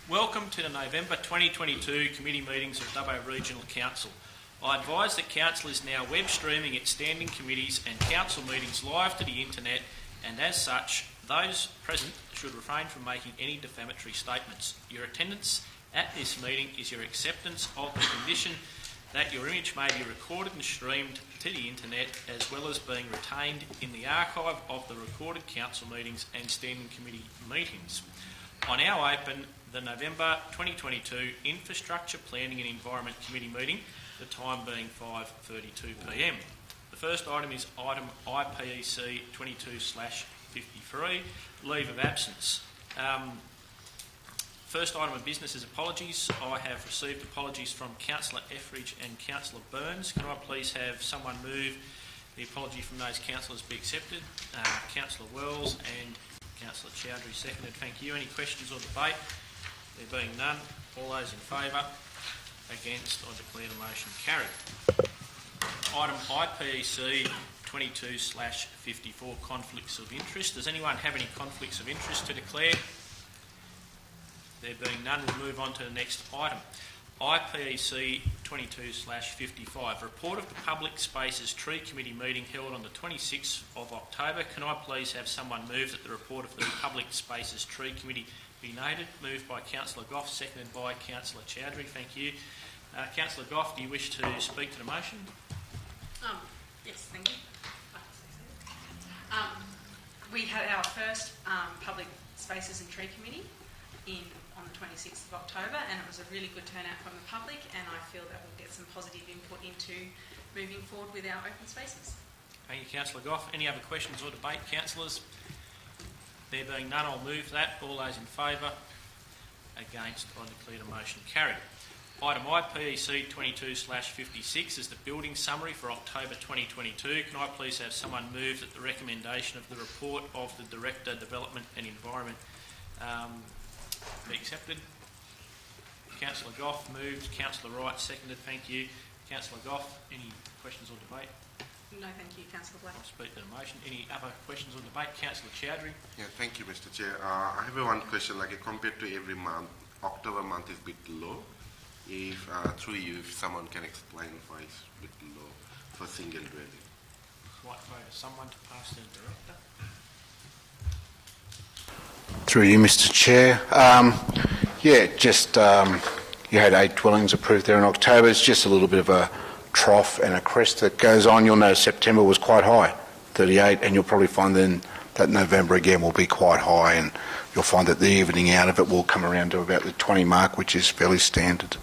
Welcome to the November 2022 committee meetings of Dubbo Regional Council. I advise that Council is now web streaming its standing committees and Council meetings live to the internet, and as such, those present should refrain from making any defamatory statements. Your attendance at this meeting is your acceptance of the condition that your image may be recorded and streamed to the internet, as well as being retained in the archive of the recorded Council meetings and standing committee meetings. I now open the November 2022 Infrastructure Planning and Environment Committee meeting, the time being 5:32 p.m. The first item is item IPEC 22/53, leave of absence. First item of business is apologies. I have received apologies from Councillor Etheridge and Councillor Burns. Can I please have someone move the apology from those councillors be accepted? Councillor Wells and Councillor Chowdhury seconded. Thank you. Any questions or debate? There being none, all those in favour? Against? I declare the motion carried. Item IPEC 22/54, conflicts of interest. Does anyone have any conflicts of interest to declare? There being none, we'll move on to the next item. IPEC 22/55, report of the Public Spaces Tree Committee meeting held on the 26th of October. Can I please have someone move that the report of the Public Spaces Tree Committee be noted? Moved by Councillor Goff, seconded by Councillor Chowdhury. Thank you. Councillor Goff, do you wish to speak to the motion? Yes, thank you. We had our first Public Spaces and Tree Committee on the 26th of October, and it was a really good turnout from the public, and I feel that we'll get some positive input into moving forward with our open spaces. Thank you, Councillor Goff. Any other questions or debate, councillors? There being none, I'll move that. All those in favour? Against? I declare the motion carried. Item IPEC 22/56 is the building summary for October 2022. Can I please have someone move that the recommendation of the report of the Director, Development and Environment be accepted? Councillor Goff moved. Councillor Wright seconded. Thank you. Councillor Goff, any questions or debate? No, thank you, Councillor Black. I'll speak to the motion. Any other questions or debate? Councillor Chowdhury. Yeah, thank you, Mr. Chair. I have one question. Compared to every month, October month is a bit low. If through you, if someone can explain why it's a bit low for single dwelling. Might vote as someone to pass to the Director. Through you, Mr. Chair. You had 8 dwellings approved there in October. It's just a little bit of a trough and a crest that goes on. You'll know September was quite high, 38, and you'll probably find then that November again will be quite high, and you'll find that the evening out of it will come around to about the 20 mark, which is fairly standard.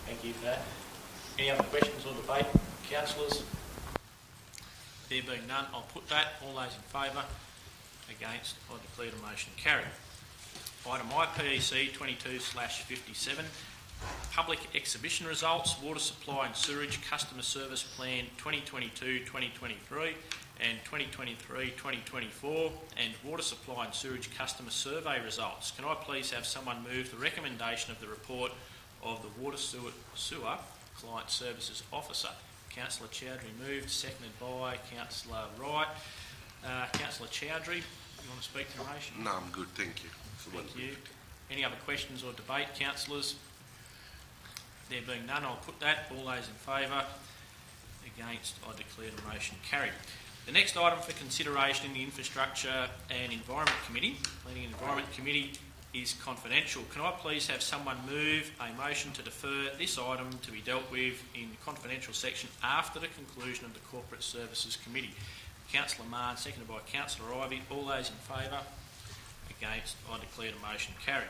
Thank you for that. Any other questions or debate, councillors? There being none, I'll put that. All those in favour? Against? I declare the motion carried. Item IPEC 22/57, public exhibition results, water supply and sewerage customer service plan 2022-2023 and 2023-2024, and water supply and sewerage customer survey results. Can I please have someone move the recommendation of the report of the Water Sewer Client Services Officer? Councillor Chowdhury moved, seconded by Councillor Wright. Councillor Chowdhury, you want to speak to the motion? No, I'm good, thank you. Thank you. Any other questions or debate, councillors? There being none, I'll put that. All those in favour? Against? I declare the motion carried. The next item for consideration in the Infrastructure and Environment Committee, Planning and Environment Committee, is confidential. Can I please have someone move a motion to defer this item to be dealt with in the confidential section after the conclusion of the Corporate Services Committee? Councillor Mann, seconded by Councillor Ivey. All those in favour? Against? I declare the motion carried.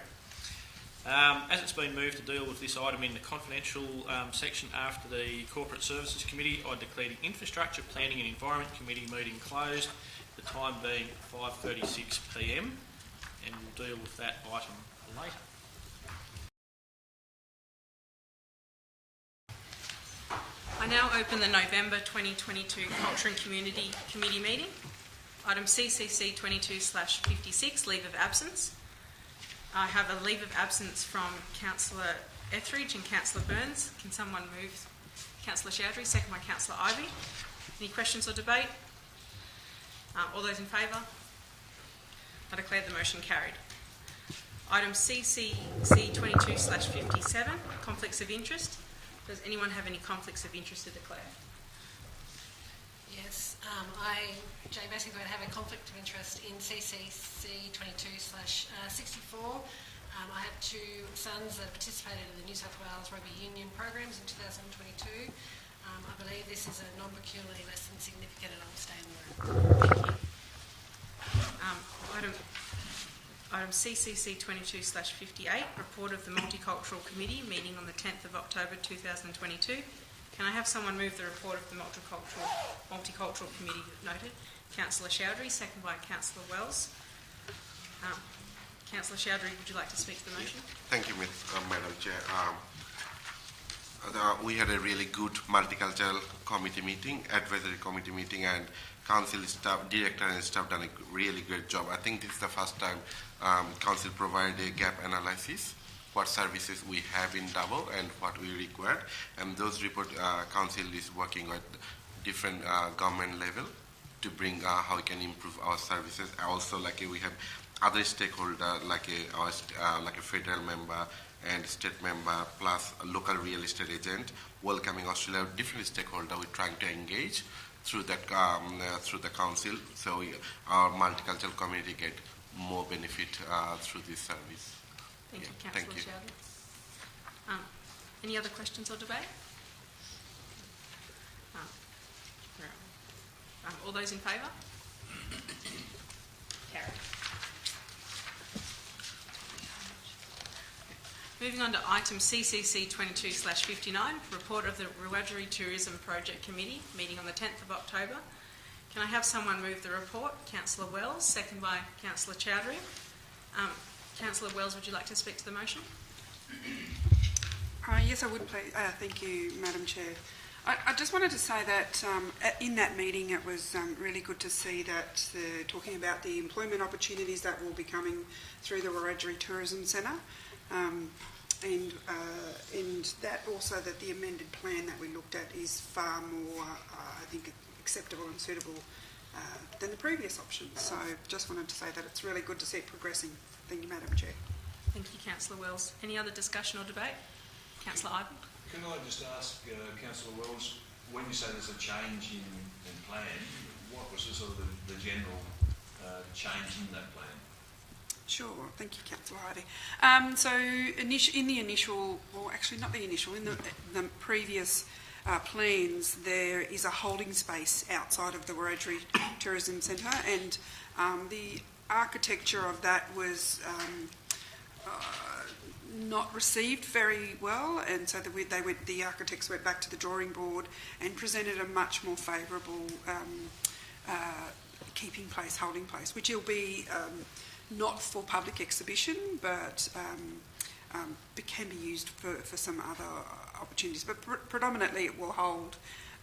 As it's been moved to deal with this item in the confidential section after the Corporate Services Committee, I declare the Infrastructure Planning and Environment Committee meeting closed, the time being 5:36 p.m, and we'll deal with that item later. I now open the November 2022 Culture and Community Committee meeting. Item CCC 22/56, leave of absence. I have a leave of absence from Councillor Etheridge and Councillor Burns. Can someone move? Councillor Chowdhury, second by Councillor Ivey. Any questions or debate? All those in favour? I declare the motion carried. Item CCC 22/57, conflicts of interest. Does anyone have any conflicts of interest to declare? Yes, I, Jane Bassingbourn, have a conflict of interest in CCC 22/64. I have two sons that participated in the New South Wales Rugby Union programs in 2022. I believe this is a non-pecuniary, less than significant, and I'll stay in the room. Thank you. Item CCC 22/58, report of the Multicultural Committee meeting on the 10th of October 2022. Can I have someone move the report of the Multicultural Committee noted? Councillor Chowdhury, second by Councillor Wells. Councillor Chowdhury, would you like to speak to the motion? Thank you, Madam Chair. We had a really good multicultural committee meeting, advisory committee meeting, and council staff, director and staff done a really great job. I think this is the first time council provided a gap analysis, what services we have in Davao and what we require, and those report council is working at different government level to bring how we can improve our services. Also, like we have other stakeholder like a federal member and state member, plus a local real estate agent, welcoming Australia, different stakeholder we're trying to engage through that through the council, so our multicultural community get more benefit through this service. Thank you, Yeah, Councillor thank you. Chowdhury. Any other questions or debate? All those in favour? Carried. Moving on to item CCC 22/59, report of the Wiradjuri Tourism Project Committee meeting on the 10th of October. Can I have someone move the report? Councillor Wells, second by Councillor Chowdhury. Councillor Wells, would you like to speak to the motion? Yes, I would, please. Thank you, Madam Chair. I just wanted to say that in that meeting it was really good to see that they're talking about the employment opportunities that will be coming through the Wiradjuri Tourism Centre, and that also that the amended plan that we looked at is far more, I think, acceptable and suitable than the previous options. So just wanted to say that it's really good to see it progressing. Thank you, Madam Chair. Thank you, Councillor Wells. Any other discussion or debate? Councillor Ivan. Can I just ask Councillor Wells, when you say there's a change in plan, what was the sort of the general change in that plan? Sure, thank you, Councillor Ivey. So in the initial, well, actually not the initial, in the previous plans, there is a holding space outside of the Wiradjuri Tourism Centre, and the architecture of that was not received very well, and so the architects went back to the drawing board and presented a much more favourable keeping place, holding place, which will be not for public exhibition, but it can be used for some other opportunities. But predominantly it will hold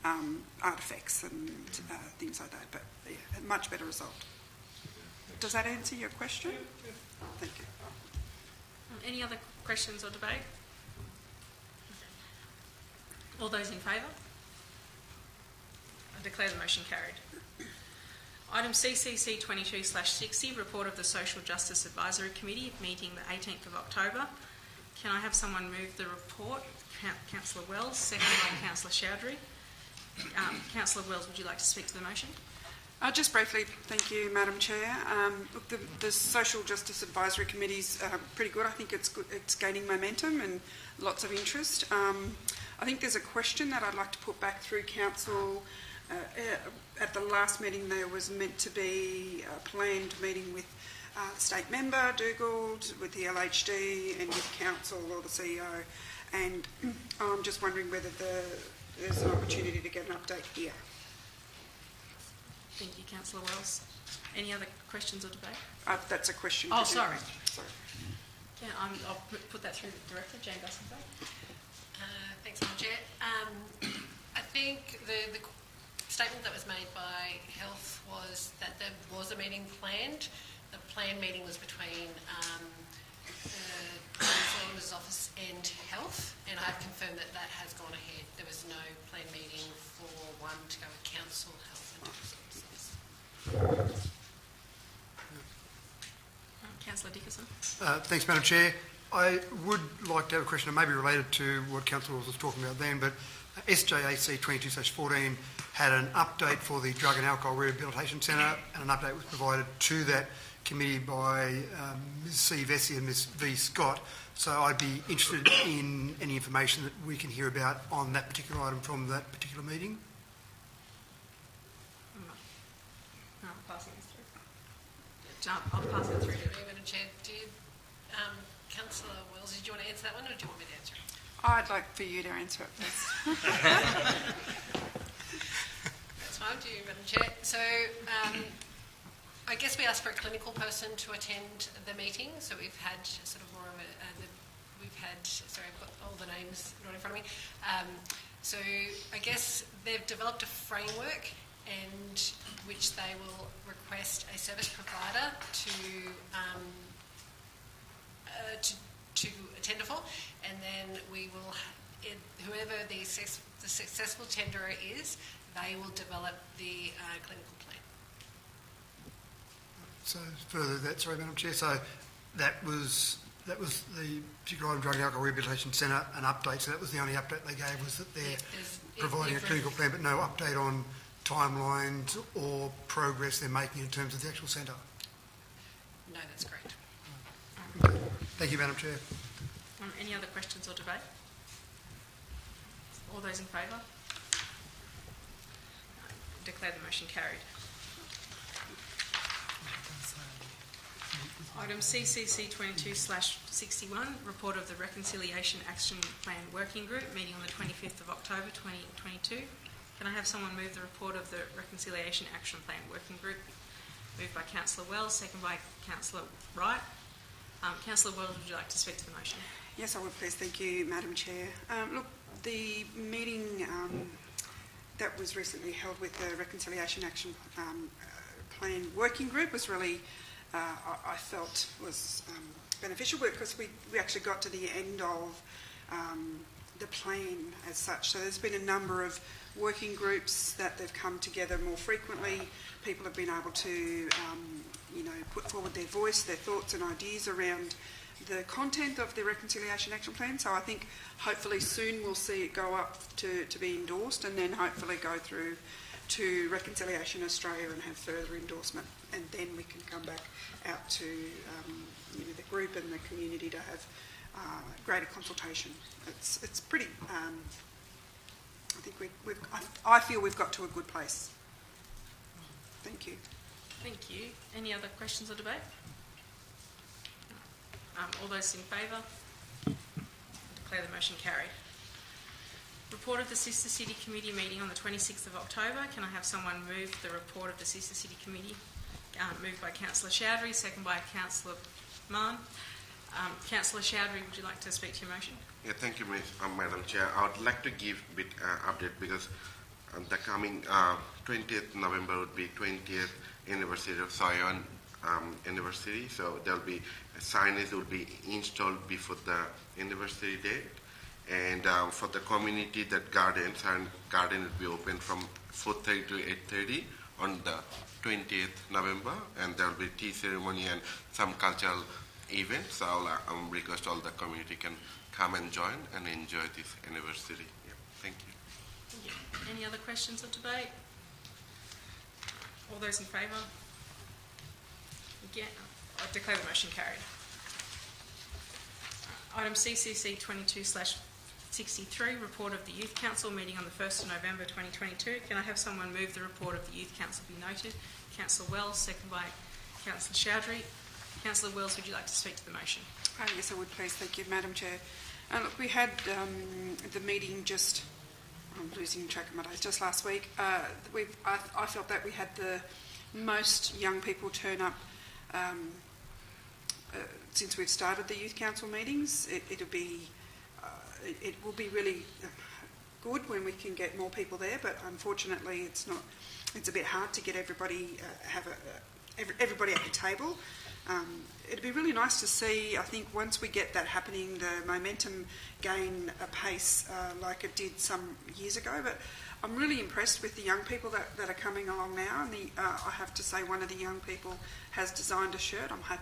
artefacts and things like that, but yeah, a much better result. Does that answer your question? Thank you. Any other questions or debate? All those in favour? I declare the motion carried. Item CCC 22/60, report of the Social Justice Advisory Committee meeting the 18th of October. Can I have someone move the report? Councillor Wells, second by Councillor Chowdhury. Councillor Wells, would you like to speak to the motion? Just briefly, thank you, Madam Chair. Look, the Social Justice Advisory Committee is pretty good. I think it's good. It's gaining momentum and lots of interest. I think there's a question that I'd like to put back through Council. At the last meeting, there was meant to be a planned meeting with the State Member, Dugald, with the LHD and with Council or the CEO. And I'm just wondering whether there's an opportunity to get an update here. Thank you, Councillor Wells. Any other questions or debate? That's a question. Oh, sorry. Sorry. Yeah, I'll put that through the Director, Jane Bassingbourn. Thanks, Madam Chair. I think the statement that was made by Health was that there was a meeting planned. The planned meeting was between the Auditor's Office and Health, and I've confirmed that that has gone ahead. There was no planned meeting for one to go with Council, Health and Tourism. Councillor Dickerson. Thanks, Madam Chair. I would like to have a question, maybe related to what Councillor was talking about then, but SJAC 22/14 had an update for the Drug and Alcohol Rehabilitation Centre, and an update was provided to that committee by Ms C. Vesey and Ms V. Scott. So I'd be interested in any information that we can hear about on that particular item from that particular meeting. No, I'm passing this through. I'll pass it through. Madam Chair, Councillor Wells, did you want to answer that one, or do you want me to answer it? I'd like for you to answer it, please. That's fine, to you, Madam Chair. So, I guess we asked for a clinical person to attend the meeting, so we've had sort of more of I've got all the names right in front of me. So I guess they've developed a framework and which they will request a service provider to tender for, and then we will, whoever the successful tenderer is, they will develop the clinical plan. So further that, sorry, Madam Chair, so that was the particular item, Drug and Alcohol Rehabilitation Centre, an update. So that was the only update they gave, was that they're providing a clinical plan, but no update on timelines or progress they're making in terms of the actual centre. No, that's correct. Okay. Thank you, Madam Chair. Any other questions or debate? All those in favour? Declare the motion carried. Item CCC 22/61, report of the Reconciliation Action Plan Working Group meeting on the 25th of October 2022. Can I have someone move the report of the Reconciliation Action Plan Working Group? Moved by Councillor Wells, second by Councillor Wright. Councillor Wells, would you like to speak to the motion? Yes, I would, please. Thank you, Madam Chair. Look, the meeting that was recently held with the Reconciliation Action Plan Working Group was really, I felt, was beneficial, because we actually got to the end of the plan as such. So there's been a number of working groups that they've come together more frequently. People have been able to, put forward their voice, their thoughts and ideas around the content of the Reconciliation Action Plan. So I think hopefully soon we'll see it go up to be endorsed, and then hopefully go through to Reconciliation Australia and have further endorsement, and then we can come back out to the group and the community to have greater consultation. It's pretty. I think I feel we've got to a good place. Thank you. Thank you. Any other questions or debate? All those in favour? Declare the motion carried. Report of the Sister City Committee meeting on the 26th of October. Can I have someone move the report of the Sister City Committee? Moved by Councillor Chowdhury, second by Councillor Mann. Councillor Chowdhury, would you like to speak to your motion? Yeah, thank you, Madam Chair. I would like to give a bit update, because the coming 20th November would be 20th anniversary of Sion anniversary. So there'll be signage will be installed before the anniversary date, and for the community, that garden will be open from 4:30 to 8:30 on the 20th November, and there will be tea ceremony and some cultural events. So I'll request all the community can come and join and enjoy this anniversary. Yeah, thank you. Thank you. Any other questions or debate? All those in favour? Again, I declare the motion carried. Item CCC 22/63, report of the Youth Council meeting on the 1st of November 2022. Can I have someone move the report of the Youth Council be noted? Councillor Wells, second by Councillor Chowdhury. Councillor Wells, would you like to speak to the motion? Yes, I would, please. Thank you, Madam Chair. Look, we had the meeting just, I'm losing track of my days, just last week. I felt that we had the most young people turn up since we've started the Youth Council meetings. It will be really good when we can get more people there, but unfortunately it's a bit hard to get everybody everybody at the table. It'd be really nice to see, I think, once we get that happening, the momentum gain a pace like it did some years ago. But I'm really impressed with the young people that are coming along now, and I have to say one of the young people has designed a shirt. I hope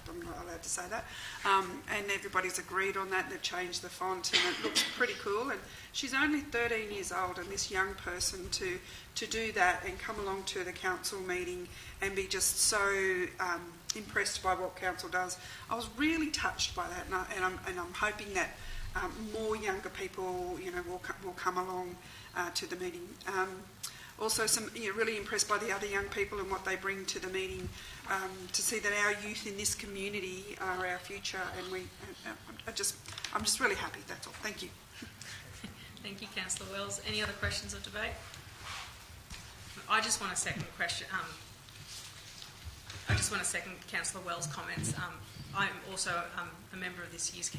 I'm not allowed to say that. And everybody's agreed on that. They've changed the font and it looks pretty cool. And she's only 13 years old, and this young person to do that and come along to the council meeting and be just so impressed by what council does. I was really touched by that, and I'm hoping that more younger people, will come along to the meeting. Also, really impressed by the other young people and what they bring to the meeting, to see that our youth in this community are our future, and I'm just really happy. That's all. Thank you. Thank you, Councillor Wells. Any other questions of debate? I just want to second Councillor Wells' comments. I'm also a member of this youth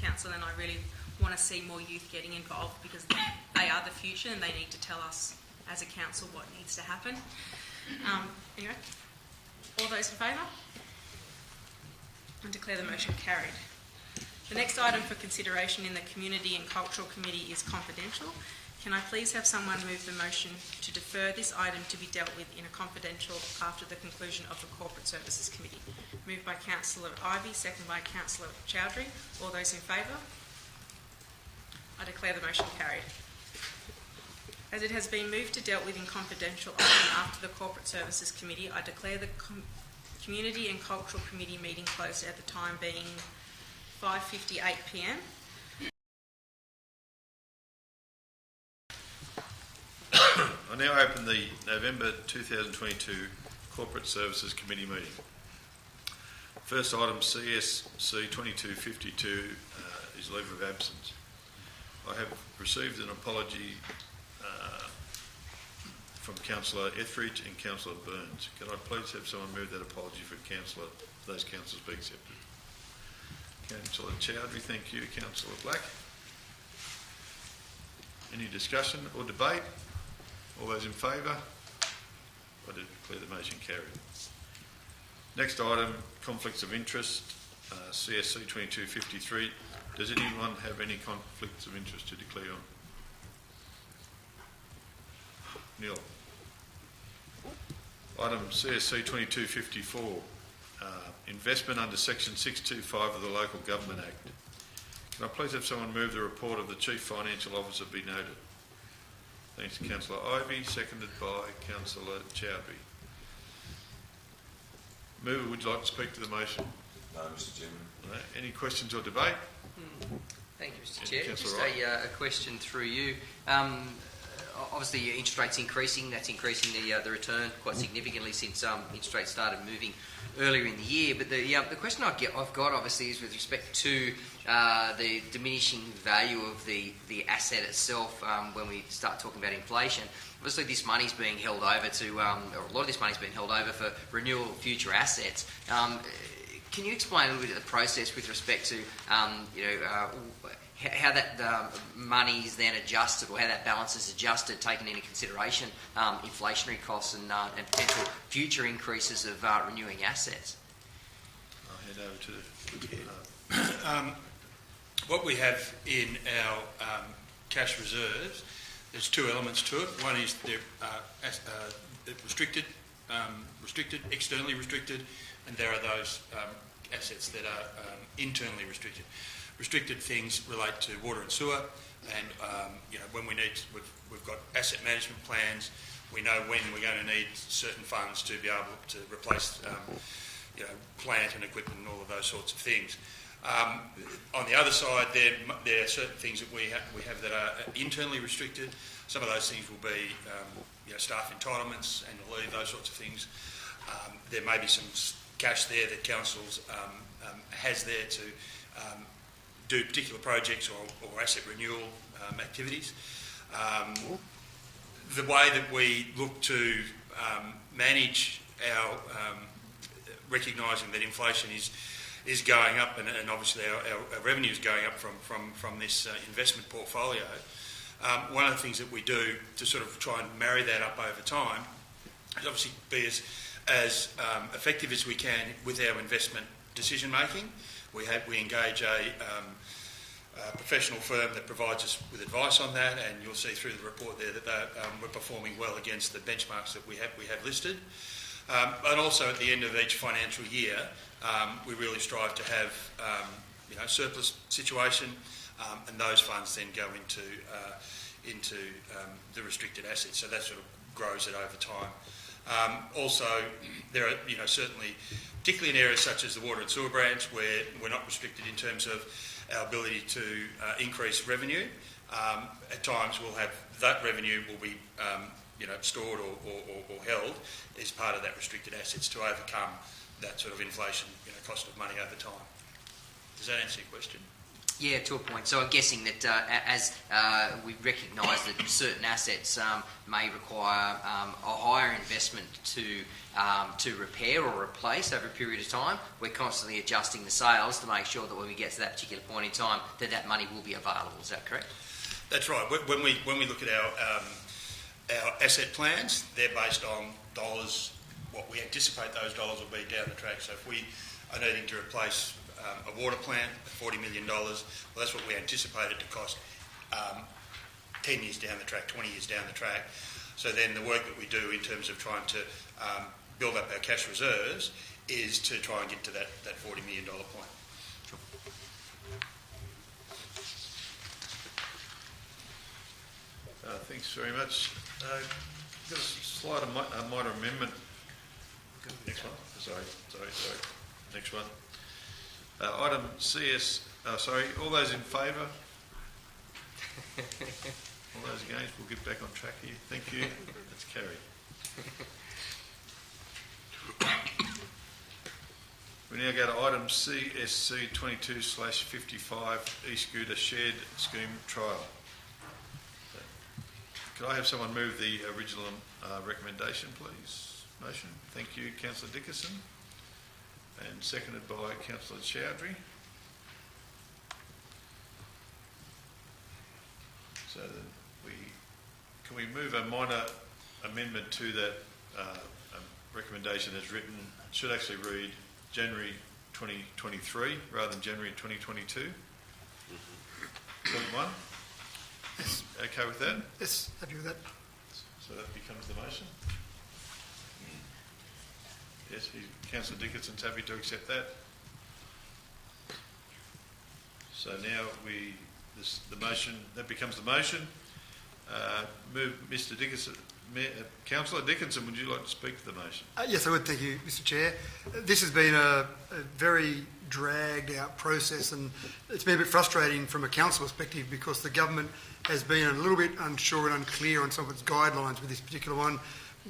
council, and I really want to see more youth getting involved, because they are the future and they need to tell us as a council what needs to happen. Anyway, all those in favour? I declare the motion carried. The next item for consideration in the Community and Cultural Committee is confidential. Can I please have someone move the motion to defer this item to be dealt with in a confidential after the conclusion of the Corporate Services Committee? Moved by Councillor Ivey, second by Councillor Chowdhury. All those in favour? I declare the motion carried. As it has been moved to dealt with in confidential item after the Corporate Services Committee, I declare the Community and Cultural Committee meeting closed at the time being 5:58 p.m. I now open the November 2022 Corporate Services Committee meeting. First item, CSC 2252, is leave of absence. I have received an apology from Councillor Etheridge and Councillor Burns. Can I please have someone move that apology for those councillors be accepted? Councillor Chowdhury, thank you. Councillor Black. Any discussion or debate? All those in favour? I declare the motion carried. Next item, conflicts of interest, CSC 2253. Does anyone have any conflicts of interest to declare on? Neil. Item CSC 2254, investment under section 625 of the Local Government Act. Can I please have someone move the report of the Chief Financial Officer be noted? Thanks, Councillor Ivey, seconded by Councillor Chowdhury. Mover, would you like to speak to the motion? No, Mr. Chairman. No. Any questions or debate? Thank you, Mr. Chair. Councillor Just a question through you. Obviously, interest rates increasing. That's increasing the return quite significantly since interest rates started moving earlier in the year. But the question I've got obviously is with respect to the diminishing value of the asset itself when we start talking about inflation. Obviously, this money's being held over to, or a lot of this money's being held over for renewal of future assets. Can you explain a little bit of the process with respect to, how that money is then adjusted, or how that balance is adjusted, taking into consideration inflationary costs and potential future increases of renewing assets? I'll hand over to what we have in our cash reserves, there's two elements to it. One is they're restricted, externally restricted, and there are those assets that are internally restricted. Restricted things relate to water and sewer, and when we need, we've got asset management plans. We know when we're going to need certain funds to be able to replace, plant and equipment and all of those sorts of things. On the other side, there are certain things that we have that are internally restricted. Some of those things will be staff entitlements, annual leave, those sorts of things. There may be some cash there that councils has there to do particular projects or asset renewal activities. The way that we look to manage our recognising that inflation is going up, and obviously our revenue is going up from this investment portfolio. One of the things that we do to sort of try and marry that up over time is obviously be as effective as we can with our investment decision making. We engage professional firm that provides us with advice on that, and you'll see through the report there that we're performing well against the benchmarks that we have listed. And also at the end of each financial year, we really strive to have surplus situation, and those funds then go into the restricted assets. So that sort of grows it over time. Also, there are certainly, particularly in areas such as the water and sewer branch, where we're not restricted in terms of our ability to increase revenue. At times, we'll have that revenue will be stored or held as part of that restricted assets to overcome that sort of inflation, cost of money over time. Does that answer your question? Yeah, to a point. So I'm guessing that as we recognise that certain assets may require a higher investment to repair or replace over a period of time, we're constantly adjusting the sales to make sure that when we get to that particular point in time, that money will be available. Is that correct? That's right. When we look at our asset plans, they're based on dollars, what we anticipate those dollars will be down the track. So if we are needing to replace a water plant at $40 million, well, that's what we anticipate it to cost 10 years down the track, 20 years down the track. So then the work that we do in terms of trying to build up our cash reserves is to try and get to that $40 million point. Sure. Thanks very much. Got a slight minor amendment. Next one. Sorry. Next one. Item CS. All those in favour? All those against? We'll get back on track here. Thank you. That's carried. We now go to item CSC 22/55 e-scooter shared scheme trial. Could I have someone move the original recommendation, please? Motion. Thank you, Councillor Dickinson. And seconded by Councillor Chowdhury. So can we move a minor amendment to that recommendation as written? It should actually read January 2023 rather than January 2022. Point one. Yes. Okay with that? Yes, happy with that. So that becomes the motion. Yes, Councillor Dickinson's happy to accept that. So now the motion, that becomes the motion. Move Mr. Dickinson. Councillor Dickinson, would you like to speak to the motion? Yes, I would. Thank you, Mr. Chair. This has been a very dragged out process, and it's been a bit frustrating from a council perspective because the government has been a little bit unsure and unclear on some of its guidelines with this particular one.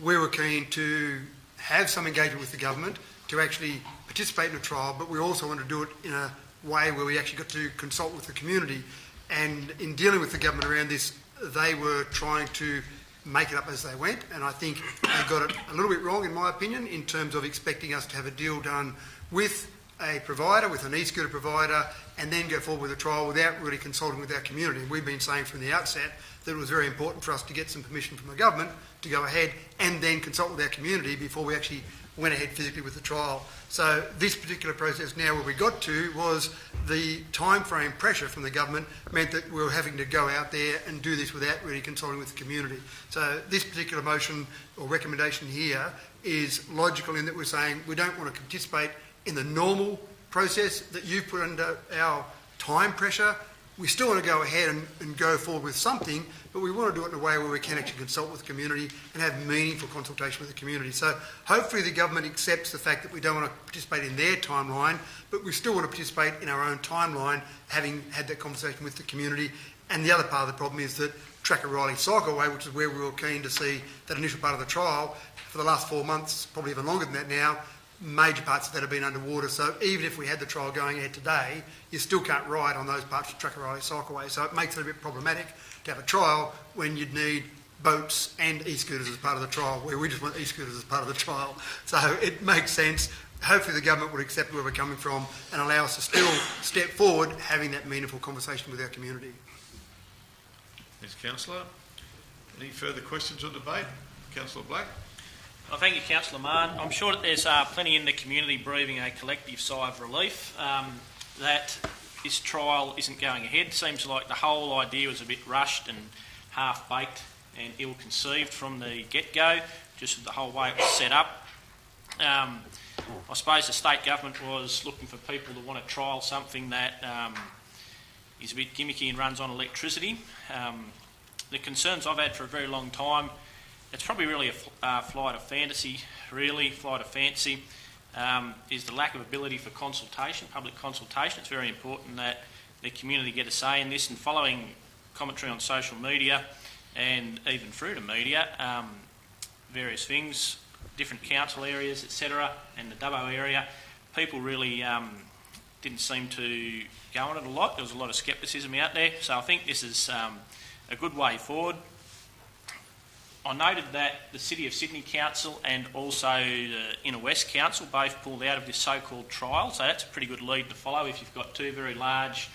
We were keen to have some engagement with the government to actually participate in a trial, but we also want to do it in a way where we actually got to consult with the community. And in dealing with the government around this, they were trying to make it up as they went, and I think they got it a little bit wrong, in my opinion, in terms of expecting us to have a deal done with a provider, with an e-scooter provider, and then go forward with a trial without really consulting with our community. We've been saying from the outset that it was very important for us to get some permission from the government to go ahead and then consult with our community before we actually went ahead physically with the trial. So this particular process now where we got to was the time frame pressure from the government meant that we were having to go out there and do this without really consulting with the community. So this particular motion or recommendation here is logical in that we're saying we don't want to participate in the normal process that you've put under our time pressure. We still want to go ahead and go forward with something, but we want to do it in a way where we can actually consult with the community and have meaningful consultation with the community. So hopefully the government accepts the fact that we don't want to participate in their timeline, but we still want to participate in our own timeline, having had that conversation with the community. And the other part of the problem is that Tracker Riley Cycleway, which is where we were keen to see that initial part of the trial, for the last 4 months, probably even longer than that now, major parts of that have been underwater. So even if we had the trial going ahead today, you still can't ride on those parts of Tracker Riley Cycleway. So it makes it a bit problematic to have a trial when you'd need boats and e-scooters as part of the trial, where we just want e-scooters as part of the trial. So it makes sense. Hopefully the government would accept where we're coming from and allow us to still step forward having that meaningful conversation with our community. Thanks, Councillor. Any further questions or debate? Councillor Black. Well, thank you, Councillor Mann. I'm sure that there's plenty in the community breathing a collective sigh of relief that this trial isn't going ahead. Seems like the whole idea was a bit rushed and half-baked and ill-conceived from the get-go, just with the whole way it was set up. I suppose the state government was looking for people to want to trial something that is a bit gimmicky and runs on electricity. The concerns I've had for a very long time, it's probably really a flight of fantasy, is the lack of ability for consultation, public consultation. It's very important that the community get a say in this, and following commentary on social media and even through the media, various things, different council areas, etc., and the Dubbo area, people really didn't seem to go on it a lot. There was a lot of scepticism out there, so I think this is a good way forward. I noted that the City of Sydney Council and also the Inner West Council both pulled out of this so-called trial, so that's a pretty good lead to follow if you've got two very large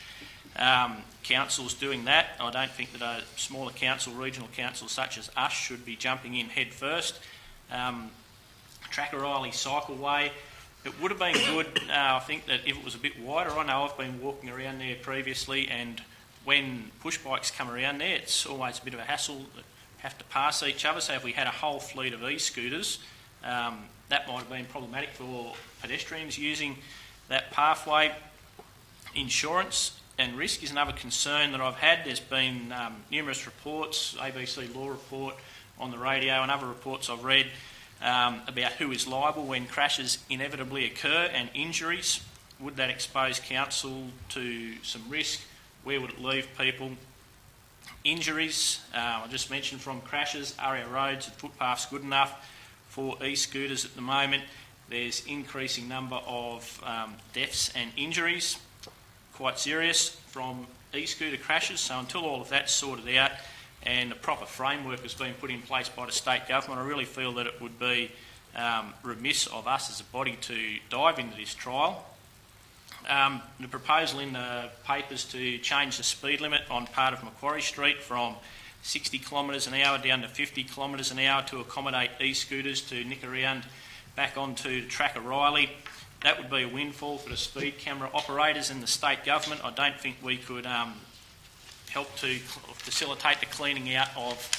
councils doing that. I don't think that a smaller council, regional council such as us, should be jumping in head first. Track-a-Riley Cycleway, it would have been good, I think, that if it was a bit wider. I know I've been walking around there previously, and when push bikes come around there, it's always a bit of a hassle, have to pass each other. So if we had a whole fleet of e-scooters, that might have been problematic for pedestrians using that pathway. Insurance and risk is another concern that I've had. There's been numerous reports, ABC Law report on the radio and other reports I've read about who is liable when crashes inevitably occur and injuries. Would that expose council to some risk? Where would it leave people? Injuries, I just mentioned from crashes, are our roads and footpaths good enough for e-scooters at the moment? There's increasing number of deaths and injuries, quite serious, from e-scooter crashes. So until all of that's sorted out and a proper framework has been put in place by the state government, I really feel that it would be remiss of us as a body to dive into this trial. The proposal in the papers to change the speed limit on part of Macquarie Street from 60 kilometres an hour down to 50 kilometres an hour to accommodate e-scooters to nick around back onto Track-a-Riley. That would be a windfall for the speed camera operators and the state government. I don't think we could help to facilitate the cleaning out of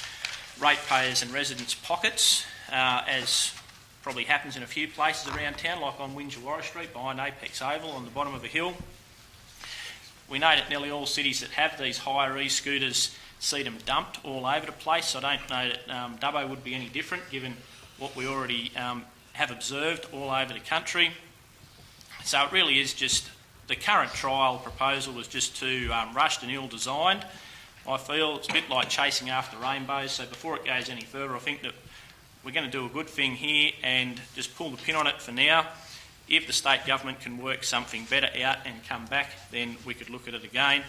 ratepayers and residents' pockets, as probably happens in a few places around town, like on Winjawara Street behind Apex Oval on the bottom of a hill. We know that nearly all cities that have these higher e-scooters see them dumped all over the place. I don't know that Dubbo would be any different, given what we already have observed all over the country. So it really is just, the current trial proposal was just too rushed and ill-designed. I feel it's a bit like chasing after rainbows, so before it goes any further, I think that we're going to do a good thing here and just pull the pin on it for now. If the state government can work something better out and come back, then we could look at it again.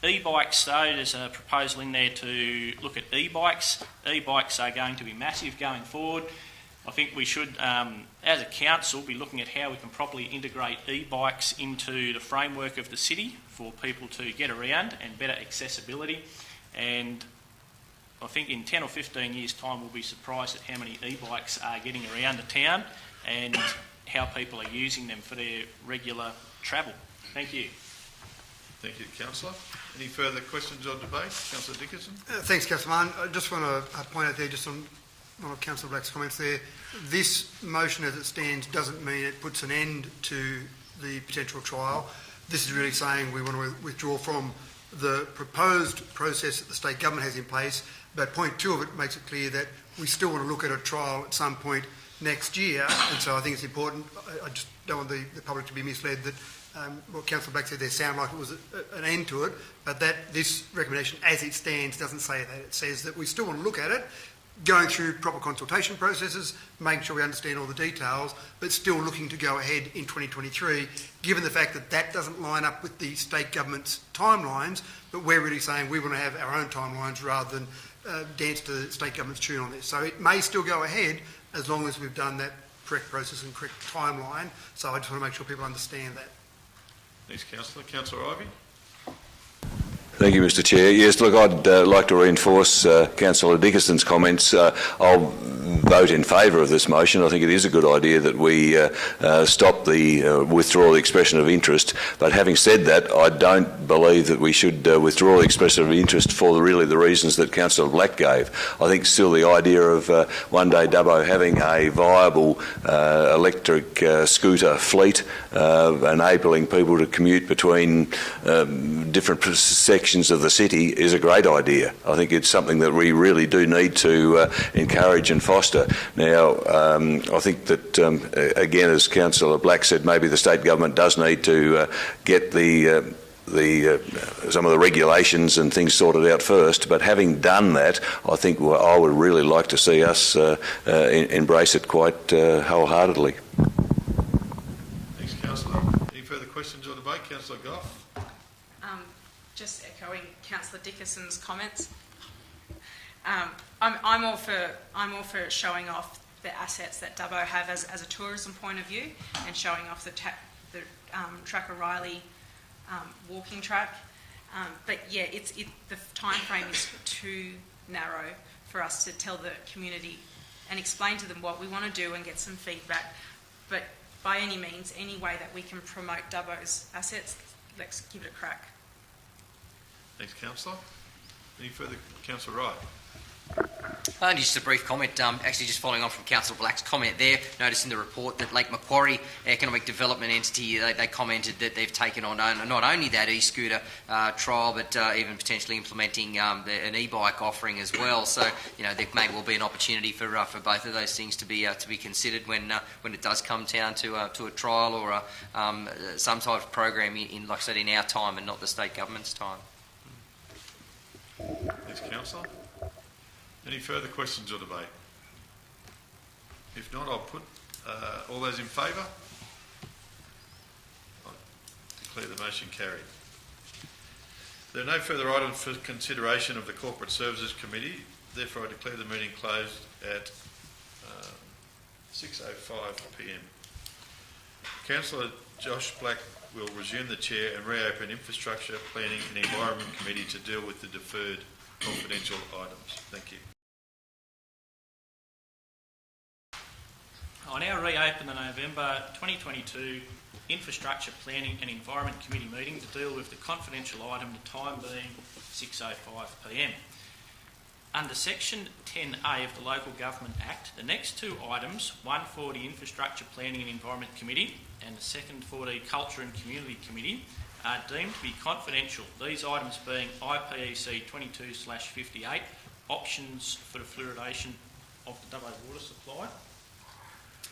E-bikes, though, there's a proposal in there to look at e-bikes. E-bikes are going to be massive going forward. I think we should, as a council, be looking at how we can properly integrate e-bikes into the framework of the city for people to get around and better accessibility. And I think in 10 or 15 years' time, we'll be surprised at how many e-bikes are getting around the town and how people are using them for their regular travel. Thank you. Thank you, Councillor. Any further questions or debate? Councillor Dickinson? Thanks, Councillor Martin. I just want to point out there, just on one of Councillor Black's comments there, this motion as it stands doesn't mean it puts an end to the potential trial. This is really saying we want to withdraw from the proposed process that the state government has in place, but point two of it makes it clear that we still want to look at a trial at some point next year, and so I think it's important. I just don't want the public to be misled that what Councillor Black said there sounded like it was an end to it, but that this recommendation as it stands doesn't say that. It says that we still want to look at it, going through proper consultation processes, making sure we understand all the details, but still looking to go ahead in 2023, given the fact that that doesn't line up with the state government's timelines, but we're really saying we want to have our own timelines rather than dance to the state government's tune on this. So it may still go ahead as long as we've done that correct process and correct timeline. So I just want to make sure people understand that. Thanks, Councillor. Councillor Ivey? Thank you, Mr Chair. Yes, look, I'd like to reinforce Councillor Dickinson's comments. I'll vote in favour of this motion. I think it is a good idea that we stop the withdraw the expression of interest. But having said that, I don't believe that we should withdraw the expression of interest for really the reasons that Councillor Black gave. I think still the idea of one day Dubbo having a viable electric scooter fleet, enabling people to commute between different sections of the city is a great idea. I think it's something that we really do need to encourage and foster. Now, I think that, again, as Councillor Black said, maybe the state government does need to get some of the regulations and things sorted out first, but having done that, I think I would really like to see us embrace it quite wholeheartedly. Thanks, Councillor. Any further questions or debate? Councillor Goff. Just echoing Councillor Dickerson's comments. I'm all for showing off the assets that Dubbo have as a tourism point of view, and showing off the Track O'Reilly walking track. But yeah, the time frame is too narrow for us to tell the community and explain to them what we want to do and get some feedback. But by any means, any way that we can promote Dubbo's assets, let's give it a crack. Thanks, Councillor. Any further? Councillor Wright. Just a brief comment, actually just following on from Councillor Black's comment there. Notice in the report that Lake Macquarie Economic Development Entity, they commented that they've taken on not only that e-scooter trial, but even potentially implementing an e-bike offering as well. So, there may well be an opportunity for both of those things to be considered when it does come down to a trial or some type of program in, like I said, in our time and not the state government's time. Thanks, Councillor. Any further questions or debate? If not, I'll put all those in favour. I declare the motion carried. There are no further items for consideration of the Corporate Services Committee. Therefore, I declare the meeting closed at 6:05 p.m. Councillor Josh Black will resume the chair and reopen Infrastructure, Planning and Environment Committee to deal with the deferred confidential items. Thank you. I now reopen the November 2022 Infrastructure, Planning and Environment Committee meeting to deal with the confidential item, the time being 6:05 p.m. Under Section 10A of the Local Government Act, the next two items, 140 Infrastructure, Planning and Environment Committee and the second 40 Culture and Community Committee, are deemed to be confidential. These items being IPEC 22/58, options for the fluoridation of the Dubbo water supply,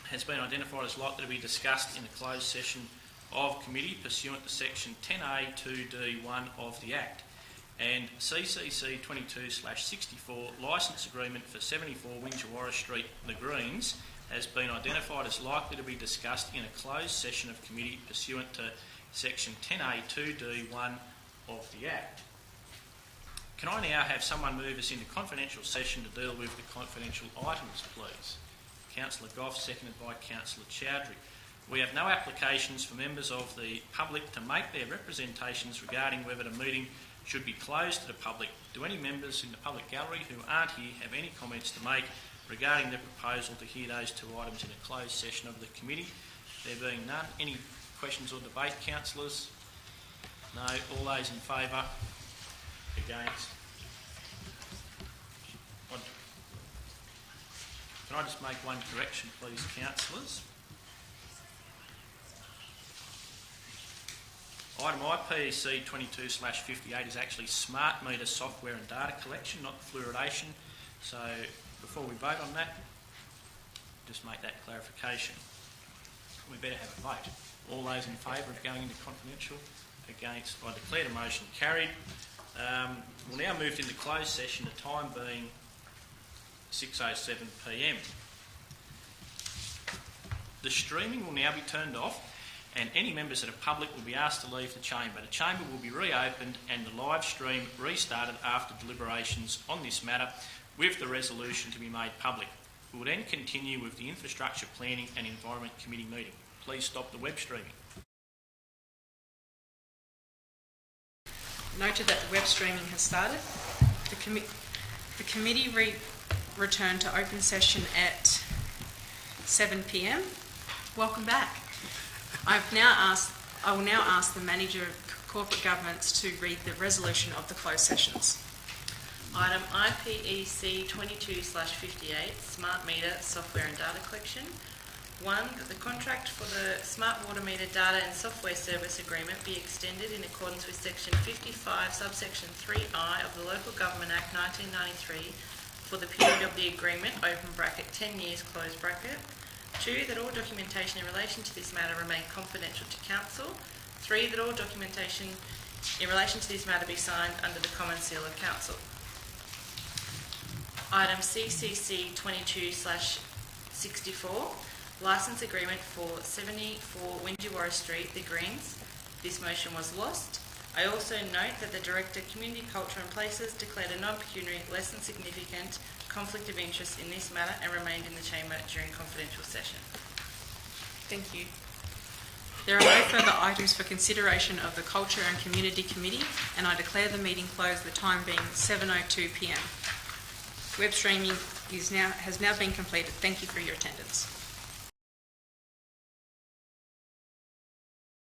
has been identified as likely to be discussed in a closed session of committee pursuant to Section 10A 2D1 of the Act, and CCC 22/64 licence agreement for 74 Winjawarra Street, The Greens, has been identified as likely to be discussed in a closed session of committee pursuant to Section 10A 2D1 of the Act. Can I now have someone move us into confidential session to deal with the confidential items, please? Councillor Goff, seconded by Councillor Chowdhury. We have no applications for members of the public to make their representations regarding whether the meeting should be closed to the public. Do any members in the public gallery who aren't here have any comments to make regarding the proposal to hear those two items in a closed session of the committee? There being none, any questions or debate, councillors? No. All those in favour? Against? Can I just make one correction, please, councillors? Item IPEC 22/58 is actually smart meter software and data collection, not fluoridation. So before we vote on that, just make that clarification. We better have a vote. All those in favour of going into confidential? Against? I declare the motion carried. We'll now move into closed session, the time being 6:07 p.m. The streaming will now be turned off and any members of the public will be asked to leave the chamber. The chamber will be reopened and the live stream restarted after deliberations on this matter with the resolution to be made public. We will then continue with the Infrastructure, Planning and Environment Committee meeting. Please stop the web streaming. Noted that the web streaming has started. The committee return to open session at 7 p.m. Welcome back. I will now ask the Manager of Corporate Governance to read the resolution of the closed sessions. Item IPEC 22/58, Smart Meter Software and Data Collection. 1, that the contract for the Smart Water Meter Data and Software Service Agreement be extended in accordance with Section 55, subsection 3I of the Local Government Act 1993 for the period of the agreement, open bracket, 10 years, close bracket. 2, that all documentation in relation to this matter remain confidential to Council. 3, that all documentation in relation to this matter be signed under the Common Seal of Council. Item CCC 22/64, Licence Agreement for 74 Wingewarra Street, The Greens. This motion was lost. I also note that the Director, Community Culture and Places declared a non-pecuniary, less than significant conflict of interest in this matter and remained in the chamber during confidential session. Thank you. There are no further items for consideration of the Culture and Community Committee, and I declare the meeting closed, the time being 7:02 p.m. Web streaming has now been completed. Thank you for your attendance.